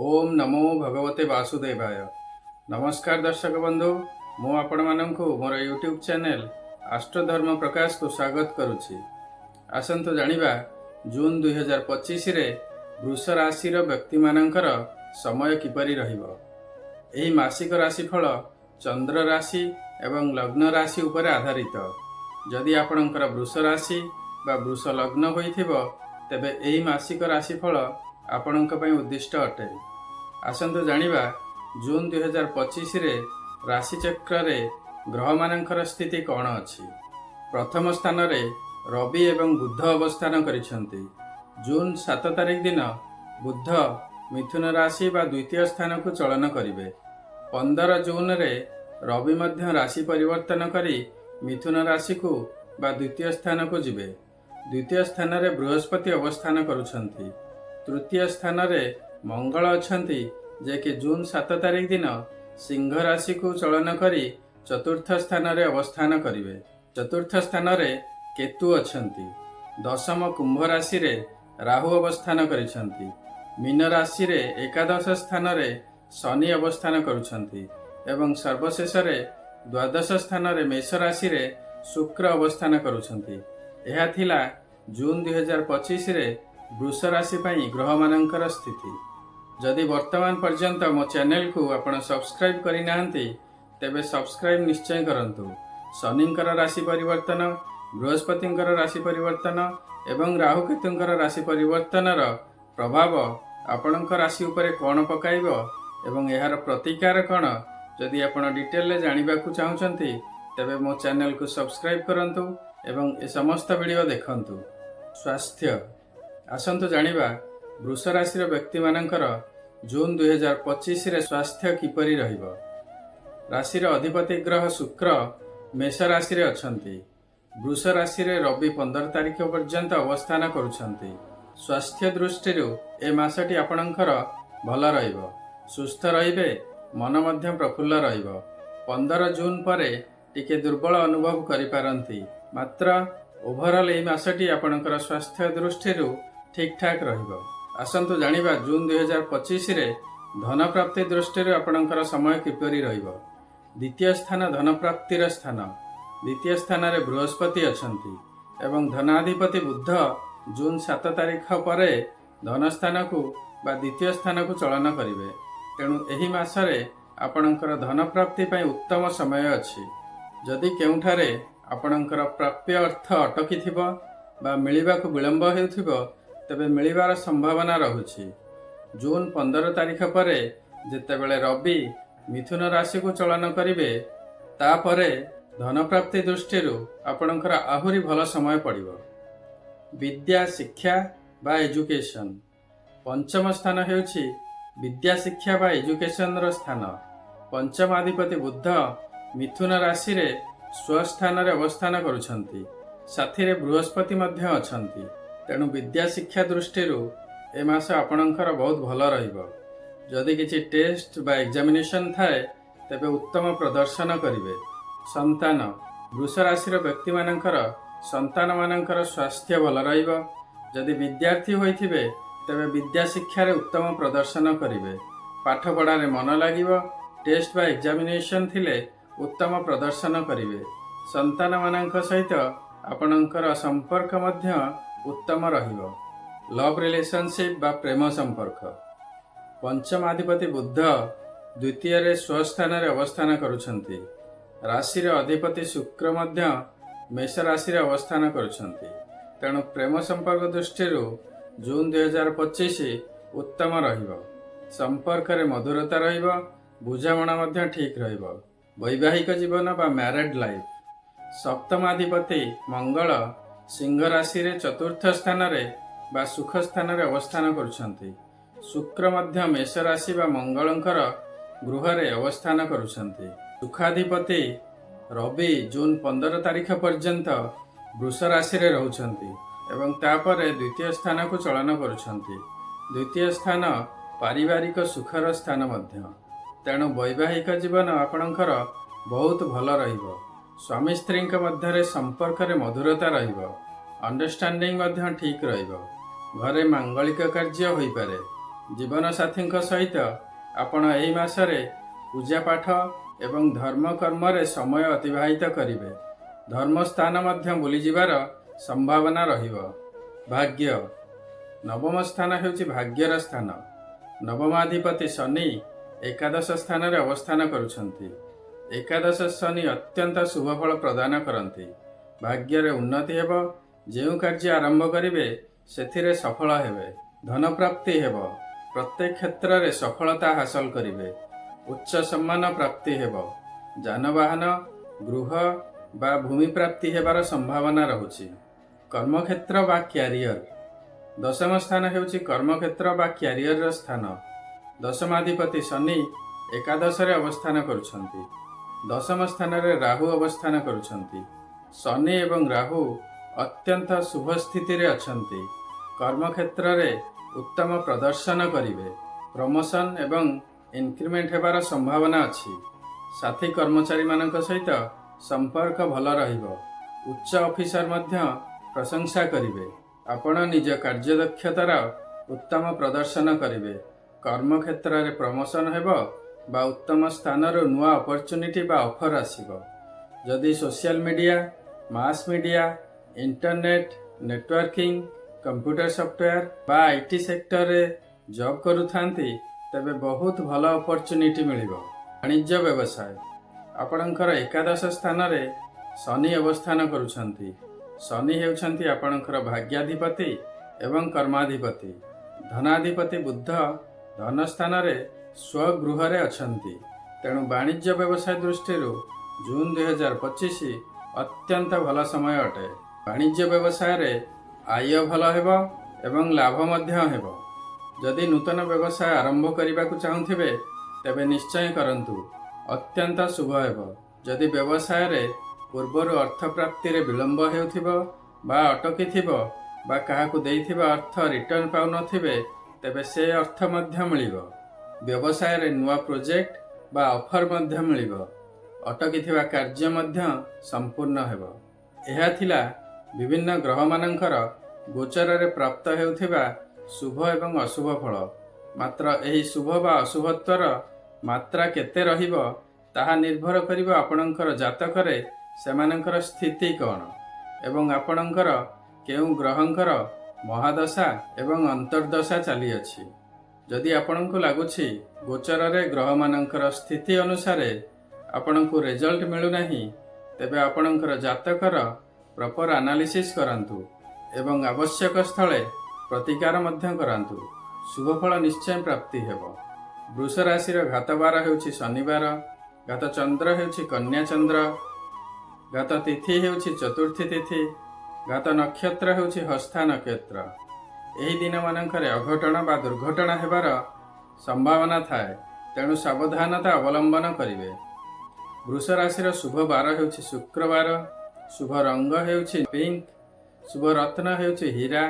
ओम नमो भगवते वासुदेवाय। नमस्कार दर्शक बंधु, मु आपण माननकु मोर यूट्यूब चैनल आष्ट्रधर्म प्रकाश को स्वागत करुछि। आसंतु जानिबा जून 2025 रे वृष राशि व्यक्ति मानकर समय किपरि रहिबो। एही मासिक राशिफल चंद्र राशि एवं लग्न राशि उपर आधारित। जदि आपणकर वृष राशि बा वृष लग्न होइथिबो तेबे एही मासिक राशिफल आपणक पई उद्दिष्ट अटे। आसंतु जानिबा जून 2025 रे राशि चक्र रे ग्रह मानकर स्थिति कौन अछि। प्रथम स्थान रे रवि एवं बुध अवस्थान करिसेंती। जून 7 तारिख दिन बुध मिथुन राशि बा द्वितीय स्थान को चलन करिवे। 15 जून रे रवि मध्य राशि परिवर्तन करी मिथुन राशि को बा द्वितीय स्थान को जिवे। द्वितीय स्थान रे बृहस्पति अवस्थान करुछंती। तृतीय स्थान रे मंगल अछंती जे कि जून 7 तारिख दिन सिंह राशि को चलन करी चतुर्थ स्थान रे अवस्थान करिवे। चतुर्थ स्थान रे केतु अछंती। दशम कुंभ राशि रे राहु अवस्थान करिसंती। मीन राशि रे एकादश स्थान रे शनि अवस्थान करुछंती एवं सर्वशेष रे द्वादश स्थान रे मेष राशि रे शुक्र अवस्थान करुछंती। एहा थिला जून 2025 रे वृष राशि पई ग्रह मानकर स्थिति। जदि वर्तमान पर्यंत मो चैनल को आपण सब्सक्राइब करि नाहंती तेबे सब्सक्राइब निश्चय करंतु। शनिंकर राशि परिवर्तन, बृहस्पतिंकर राशि परिवर्तन एवं राहु केतुंकर राशि परिवर्तनर प्रभाव आपणक राशि उपरे कोन पकाइबो एवं एहार प्रतिकार कोन, जदि आपण डिटेल ले जानिबाकू चाहुचंती तेबे मो चैनल को सब्सक्राइब करंतु एवं ए समस्त वीडियो देखंतु। स्वास्थ्य आसंतु जानिबा वृष राशि व्यक्ति मानकर जून 2025 रे स्वास्थ्य किपरि रहिबो। राशि अधिपति ग्रह शुक्र मेष राशि रे अछंती। वृष राशि रे रवि 15 तारिख पर्यंत अवस्थान करुछंती। स्वास्थ्य दृष्टि ए मासटी आपणकर भल रहिबो। सुस्थ रहिबे, मन मध्य प्रफुल्ल रहिबो। 15 जून परे टिके दुर्बल अनुभव करि पारंती, मात्र ओभरऑल ए मासटी आपणकर स्वास्थ्य दृष्टि ठीक ठाक रहिबो। आसंतु जानिबा जून 2025 रे धन प्राप्ति दृष्टि आपणकर समय किपरि रहिबो। द्वितीय स्थान धन प्राप्तिर स्थान। द्वितीय स्थान रे बृहस्पति अछंती एवं धनाधिपति बुध जून 7 तारिख परे धन स्थान को बा द्वितीय स्थान को चलन करिवे। तेणु एही मासरे आपणकर धन प्राप्ति पई उत्तम समय अछि। जदि केउठारे आपणकर प्राप्य अर्थ अटकी थिबो बा मिलिबाकू विलंब हेउथिबो तेबे मिलिबार संभावना रहुछि। जून 15 तारिख परे जेतेबेले रवि मिथुन राशि को चलन करिवे तापरे धन प्राप्ति दृष्टि आपणकर आहुरी भल समय पड़िबो। विद्या शिक्षा बा एजुकेशन। पंचम स्थान हेउछि विद्या शिक्षा बा एजुकेशन रो स्थान। पंचमाधिपति बुध मिथुन राशि रे स्वस्थान रे अवस्थान करुछंती। साथी रे बृहस्पति मध्य अछंती। तेणु विद्या शिक्षा दृष्टि ए मास आपणकर बहुत भल रहिबो। जदि किछि टेस्ट बा एग्जामिनेशन थाए तेबे उत्तम प्रदर्शन करिवे। संतान वृष राशि व्यक्ति मानकर संतान मानकर स्वास्थ्य भल रहिबो। जदि विद्यार्थी होइथिबे तेबे विद्या शिक्षा रे उत्तम प्रदर्शन करिवे। पाठ पढ़ा रे मन लागिबो। टेस्ट बा एग्जामिनेशन थिले उत्तम प्रदर्शन करिवे। संतान मानक सहित आपणकर संपर्क मध्य उत्तम रहिबो। लव रिलेशनशिप बा प्रेम संपर्क। पंचमाधिपति बुध द्वितीय रे स्वस्थान रे अवस्थान करुछंती। राशि रे अधिपति शुक्र मध्य मेष राशि रे अवस्थान करुछंती। तेणु प्रेम संपर्क दृष्टि जून 2025 उत्तम रहिबो। संपर्क रे मधुरता रहिबो। बुझामणा मध्य ठीक रहिबो। वैवाहिक जीवन बा मैरिड लाइफ। सप्तमाधिपति मंगल सिंह राशि रे चतुर्थ स्थान रे बा सुख स्थान रे अवस्थान करुछंती। शुक्र मध्य मेष राशि बा मंगलंकर गृह रे अवस्थान करुछंती। सुखाधिपति रवि जून 15 तारिख पर्यंत वृष राशि रे रहुछंती एवं तापरे द्वितीय स्थान को चलन करुछंती। द्वितीय स्थान पारिवारिक सुखर स्थान मध्य। तेणु वैवाहिक जीवन आपणकर बहुत भल रहिबो। स्वामी स्त्री मध्य संपर्क रे मधुरता रहिबो। अंडरस्टैंडिंग मध्य ठीक रहिबो। घरे मांगलिक कार्य होई पारे। ଜୀବନସାଥୀଙ୍କ ସହିତ ଆପଣ ଏହି ମାସରେ ପୂଜାପାଠ ଏବଂ ଧର୍ମ କର୍ମରେ ସମୟ ଅତିବାହିତ କରିବେ। ଧର୍ମସ୍ଥାନ ମଧ୍ୟ ବୁଲିଯିବାର ସମ୍ଭାବନା ରହିବ। ଭାଗ୍ୟ। ନବମ ସ୍ଥାନ ହେଉଛି ଭାଗ୍ୟର ସ୍ଥାନ। ନବମାଧିପତି ଶନି ଏକାଦଶ ସ୍ଥାନରେ ଅବସ୍ଥାନ କରୁଛନ୍ତି। ଏକାଦଶ ଶନି ଅତ୍ୟନ୍ତ ଶୁଭ ଫଳ ପ୍ରଦାନ କରନ୍ତି। ଭାଗ୍ୟରେ ଉନ୍ନତି ହେବ। ଯେଉଁ କାର୍ଯ୍ୟ ଆରମ୍ଭ କରିବେ ସେଥିରେ ସଫଳ ହେବେ। ଧନପ୍ରାପ୍ତି ହେବ। ପ୍ରତ୍ୟେକ କ୍ଷେତ୍ରରେ ସଫଳତା ହାସଲ କରିବେ। ଉଚ୍ଚ ସମ୍ମାନ ପ୍ରାପ୍ତି ହେବ। ଯାନବାହନ, ଗୃହ ବା ଭୂମି ପ୍ରାପ୍ତି ହେବାର ସମ୍ଭାବନା ରହୁଛି। କର୍ମକ୍ଷେତ୍ର ବା କ୍ୟାରିୟର। ଦଶମ ସ୍ଥାନ ହେଉଛି କର୍ମକ୍ଷେତ୍ର ବା କ୍ୟାରିୟରର ସ୍ଥାନ। ଦଶମାଧିପତି ଶନି ଏକାଦଶରେ ଅବସ୍ଥାନ କରୁଛନ୍ତି। ଦଶମ ସ୍ଥାନରେ ରାହୁ ଅବସ୍ଥାନ କରୁଛନ୍ତି। ଶନି ଏବଂ ରାହୁ ଅତ୍ୟନ୍ତ ଶୁଭ ସ୍ଥିତିରେ ଅଛନ୍ତି। କର୍ମକ୍ଷେତ୍ରରେ ଉତ୍ତମ ପ୍ରଦର୍ଶନ କରିବେ। ପ୍ରମୋସନ ଏବଂ ଇନକ୍ରିମେଣ୍ଟ ହେବାର ସମ୍ଭାବନା ଅଛି। ସାଥୀ କର୍ମଚାରୀମାନଙ୍କ ସହିତ ସମ୍ପର୍କ ଭଲ ରହିବ। ଉଚ୍ଚ ଅଫିସର ମଧ୍ୟ ପ୍ରଶଂସା କରିବେ। ଆପଣ ନିଜ କାର୍ଯ୍ୟଦକ୍ଷତାର ଉତ୍ତମ ପ୍ରଦର୍ଶନ କରିବେ। କର୍ମକ୍ଷେତ୍ରରେ ପ୍ରମୋସନ ହେବ ବା ଉତ୍ତମ ସ୍ଥାନରୁ ନୂଆ ଅପରଚ୍ୟୁନିଟି ବା ଅଫର ଆସିବ। ଯଦି social media, mass media, internet, networking, computer software ବା IT ସେକ୍ଟରରେ ଜବ୍ କରୁଥାନ୍ତି ତେବେ ବହୁତ ଭଲ ଅପରଚ୍ୟୁନିଟି ମିଳିବ। ବାଣିଜ୍ୟ ବ୍ୟବସାୟ। ଆପଣଙ୍କର ଏକାଦଶ ସ୍ଥାନରେ ଶନି ଅବସ୍ଥାନ କରୁଛନ୍ତି। ଶନି ହେଉଛନ୍ତି ଆପଣଙ୍କର ଭାଗ୍ୟାଧିପତି ଏବଂ କର୍ମାଧିପତି। ଧନାଧିପତି ବୁଧ ଧନ ସ୍ଥାନରେ ସ୍ୱଗୃହରେ ଅଛନ୍ତି। ତେଣୁ ବାଣିଜ୍ୟ ବ୍ୟବସାୟ ଦୃଷ୍ଟିରୁ ଜୁନ୍ 2025 ଅତ୍ୟନ୍ତ ଭଲ ସମୟ ଅଟେ। ବାଣିଜ୍ୟ ବ୍ୟବସାୟରେ ଆୟ ଭଲ ହେବ ଏବଂ ଲାଭ ମଧ୍ୟ ହେବ। ଯଦି ନୂତନ ବ୍ୟବସାୟ ଆରମ୍ଭ କରିବାକୁ ଚାହୁଁଥିବେ ତେବେ ନିଶ୍ଚୟ କରନ୍ତୁ। ଅତ୍ୟନ୍ତ ଶୁଭ ହେବ। ଯଦି ବ୍ୟବସାୟରେ ପୂର୍ବରୁ ଅର୍ଥ ପ୍ରାପ୍ତିରେ ବିଳମ୍ବ ହେଉଥିବ ବା ଅଟକିଥିବ ବା କାହାକୁ ଦେଇଥିବା ଅର୍ଥ ରିଟର୍ଣ୍ଣ ପାଉନଥିବେ ତେବେ ସେ ଅର୍ଥ ମଧ୍ୟ ମିଳିବ। ବ୍ୟବସାୟରେ ନୂଆ ପ୍ରୋଜେକ୍ଟ ବା ଅଫର ମଧ୍ୟ ମିଳିବ। ଅଟକିଥିବା କାର୍ଯ୍ୟ ମଧ୍ୟ ସମ୍ପୂର୍ଣ୍ଣ ହେବ। ଏହା ଥିଲା ବିଭିନ୍ନ ଗ୍ରହମାନଙ୍କର ଗୋଚରରେ ପ୍ରାପ୍ତ ହେଉଥିବା ଶୁଭ ଏବଂ ଅଶୁଭ ଫଳ। ମାତ୍ର ଏହି ଶୁଭ ବା ଅଶୁଭତ୍ୱର ମାତ୍ରା କେତେ ରହିବ ତାହା ନିର୍ଭର କରିବ ଆପଣଙ୍କର ଜାତକରେ ସେମାନଙ୍କର ସ୍ଥିତି କ'ଣ ଏବଂ ଆପଣଙ୍କର କେଉଁ ଗ୍ରହଙ୍କର ମହାଦଶା ଏବଂ ଅନ୍ତର୍ଦଶା ଚାଲିଅଛି। ଯଦି ଆପଣଙ୍କୁ ଲାଗୁଛି ଗୋଚରରେ ଗ୍ରହମାନଙ୍କର ସ୍ଥିତି ଅନୁସାରେ ଆପଣଙ୍କୁ ରେଜଲ୍ଟ ମିଳୁନାହିଁ ତେବେ ଆପଣଙ୍କର ଜାତକର ପ୍ରପର ଆନାଲିସିସ୍ କରନ୍ତୁ ଏବଂ ଆବଶ୍ୟକ ସ୍ଥଳେ ପ୍ରତିକାର ମଧ୍ୟ କରାନ୍ତୁ। ଶୁଭଫଳ ନିଶ୍ଚୟ ପ୍ରାପ୍ତି ହେବ। ବୃଷ ରାଶିର ଘାତବାର ହେଉଛି ଶନିବାର। ଘାତ ଚନ୍ଦ୍ର ହେଉଛି କନ୍ୟା ଚନ୍ଦ୍ର। ଘାତ ତିଥି ହେଉଛି ଚତୁର୍ଥୀ ତିଥି। ଘାତ ନକ୍ଷତ୍ର ହେଉଛି ହସ୍ତା ନକ୍ଷତ୍ର। ଏହି ଦିନମାନଙ୍କରେ ଅଘଟଣ ବା ଦୁର୍ଘଟଣା ହେବାର ସମ୍ଭାବନା ଥାଏ। ତେଣୁ ସାବଧାନତା ଅବଲମ୍ବନ କରିବେ। ବୃଷ ରାଶିର ଶୁଭ ବାର ହେଉଛି ଶୁକ୍ରବାର। ଶୁଭ ରଙ୍ଗ ହେଉଛି ପିଙ୍କ। ଶୁଭ ରତ୍ନ ହେଉଛି ହୀରା।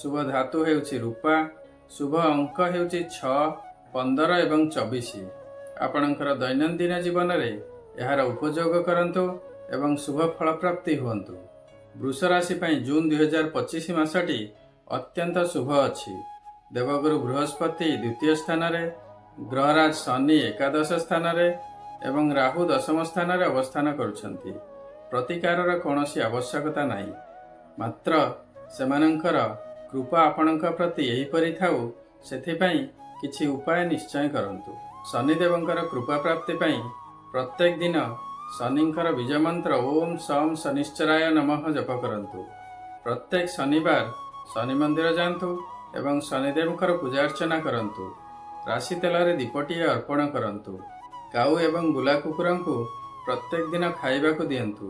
ଶୁଭ ଧାତୁ ହେଉଛି ରୂପା। ଶୁଭ ଅଙ୍କ ହେଉଛି 6, 15 ଏବଂ 24। ଆପଣଙ୍କର ଦୈନନ୍ଦିନ ଜୀବନରେ ଏହାର ଉପଯୋଗ କରନ୍ତୁ ଏବଂ ଶୁଭ ଫଳପ୍ରାପ୍ତି ହୁଅନ୍ତୁ। ବୃଷ ରାଶି ପାଇଁ ଜୁନ୍ 2025 ମାସଟି ଅତ୍ୟନ୍ତ ଶୁଭ ଅଛି। ଦେବଗୁରୁ ବୃହସ୍ପତି ଦ୍ୱିତୀୟ ସ୍ଥାନରେ, ଗ୍ରହରାଜ ଶନି ଏକାଦଶ ସ୍ଥାନରେ ଏବଂ ରାହୁ ଦଶମ ସ୍ଥାନରେ ଅବସ୍ଥାନ କରୁଛନ୍ତି। ପ୍ରତିକାରର କୌଣସି ଆବଶ୍ୟକତା ନାହିଁ। ମାତ୍ର ସେମାନଙ୍କର କୃପା ଆପଣଙ୍କ ପ୍ରତି ଏହିପରି ଥାଉ ସେଥିପାଇଁ କିଛି ଉପାୟ ନିଶ୍ଚୟ କରନ୍ତୁ। ଶନିଦେବଙ୍କର କୃପା ପ୍ରାପ୍ତି ପାଇଁ ପ୍ରତ୍ୟେକ ଦିନ ଶନିଙ୍କର ବୀଜ ମନ୍ତ୍ର ଓମ୍ ସମ୍ ଶନିଶ୍ଚରାୟ ନମଃ ଜପ କରନ୍ତୁ। ପ୍ରତ୍ୟେକ ଶନିବାର ଶନି ମନ୍ଦିର ଯାଆନ୍ତୁ ଏବଂ ଶନିଦେବଙ୍କର ପୂଜା ଅର୍ଚ୍ଚନା କରନ୍ତୁ। ରାଶି ତେଲରେ ଦୀପଟିଏ ଅର୍ପଣ କରନ୍ତୁ। କାଉ ଏବଂ ବୁଲା କୁକୁରଙ୍କୁ ପ୍ରତ୍ୟେକ ଦିନ ଖାଇବାକୁ ଦିଅନ୍ତୁ।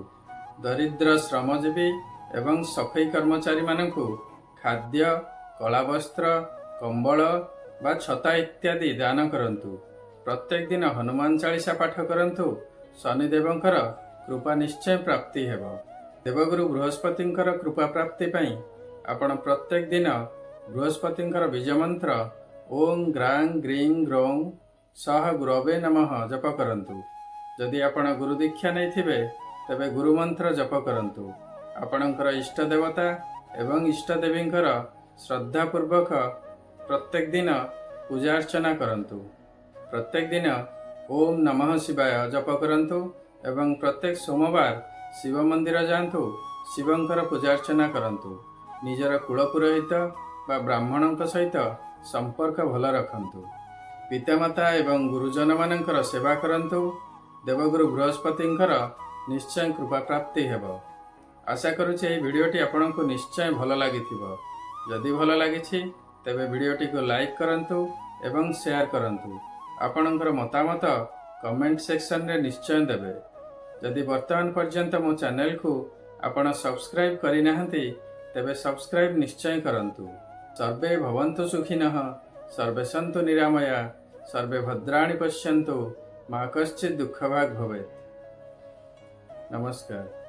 ଦରିଦ୍ର ଶ୍ରମଜୀବୀ ଏବଂ ସଫେଇ କର୍ମଚାରୀମାନଙ୍କୁ ଖାଦ୍ୟ, କଳାବସ୍ତ୍ର, କମ୍ବଳ ବା ଛତା ଇତ୍ୟାଦି ଦାନ କରନ୍ତୁ। ପ୍ରତ୍ୟେକ ଦିନ ହନୁମାନ ଚାଳିସା ପାଠ କରନ୍ତୁ। ଶନିଦେବଙ୍କର କୃପା ନିଶ୍ଚୟ ପ୍ରାପ୍ତି ହେବ। ଦେବଗୁରୁ ବୃହସ୍ପତିଙ୍କର କୃପା ପ୍ରାପ୍ତି ପାଇଁ ଆପଣ ପ୍ରତ୍ୟେକ ଦିନ ବୃହସ୍ପତିଙ୍କର ବୀଜ ମନ୍ତ୍ର ଓଂ ଗ୍ରାଂ ଗ୍ରିଂ ଗ୍ରୌଂ ସହ ଗୁରବେ ନମଃ ଜପ କରନ୍ତୁ। ଯଦି ଆପଣ ଗୁରୁ ଦୀକ୍ଷା ନେଇଥିବେ ତେବେ ଗୁରୁ ମନ୍ତ୍ର ଜପ କରନ୍ତୁ। ଆପଣଙ୍କର ଇଷ୍ଟ ଦେବତା ଏବଂ ଇଷ୍ଟ ଦେବୀଙ୍କର ଶ୍ରଦ୍ଧାପୂର୍ବକ ପ୍ରତ୍ୟେକ ଦିନ ପୂଜା ଅର୍ଚ୍ଚନା କରନ୍ତୁ। ପ୍ରତ୍ୟେକ ଦିନ ଓମ୍ ନମଃ ଶିବାୟ ଜପ କରନ୍ତୁ ଏବଂ ପ୍ରତ୍ୟେକ ସୋମବାର ଶିବ ମନ୍ଦିର ଯାଆନ୍ତୁ, ଶିବଙ୍କର ପୂଜା ଅର୍ଚ୍ଚନା କରନ୍ତୁ। ନିଜର କୁଳପୁରୋହିତ ବା ବ୍ରାହ୍ମଣଙ୍କ ସହିତ ସମ୍ପର୍କ ଭଲ ରଖନ୍ତୁ। ପିତାମାତା ଏବଂ ଗୁରୁଜନମାନଙ୍କର ସେବା କରନ୍ତୁ। ଦେବଗୁରୁ ବୃହସ୍ପତିଙ୍କର ନିଶ୍ଚୟ କୃପା ପ୍ରାପ୍ତି ହେବ। ଆଶା କରୁଛି ଏହି ଭିଡ଼ିଓଟି ଆପଣଙ୍କୁ ନିଶ୍ଚୟ ଭଲ ଲାଗିଥିବ। ଯଦି ଭଲ ଲାଗିଛି ତେବେ ଭିଡ଼ିଓଟିକୁ ଲାଇକ୍ କରନ୍ତୁ ଏବଂ ସେୟାର କରନ୍ତୁ। ଆପଣଙ୍କର ମତାମତ କମେଣ୍ଟ ସେକ୍ସନରେ ନିଶ୍ଚୟ ଦେବେ। ଯଦି ବର୍ତ୍ତମାନ ପର୍ଯ୍ୟନ୍ତ ମୋ ଚ୍ୟାନେଲକୁ ଆପଣ ସବସ୍କ୍ରାଇବ୍ କରିନାହାନ୍ତି ତେବେ ସବସ୍କ୍ରାଇବ୍ ନିଶ୍ଚୟ କରନ୍ତୁ। ସର୍ବେ ଭବନ୍ତୁ ସୁଖିନଃ, ସର୍ବେ ସନ୍ତୁ ନିରାମୟା, ସର୍ବେ ଭଦ୍ରାଣି ପଶ୍ୟନ୍ତୁ, ମା କଶ୍ଚିତ୍ ଦୁଃଖଭାଗ୍ ଭବେତ୍। ନମସ୍କାର।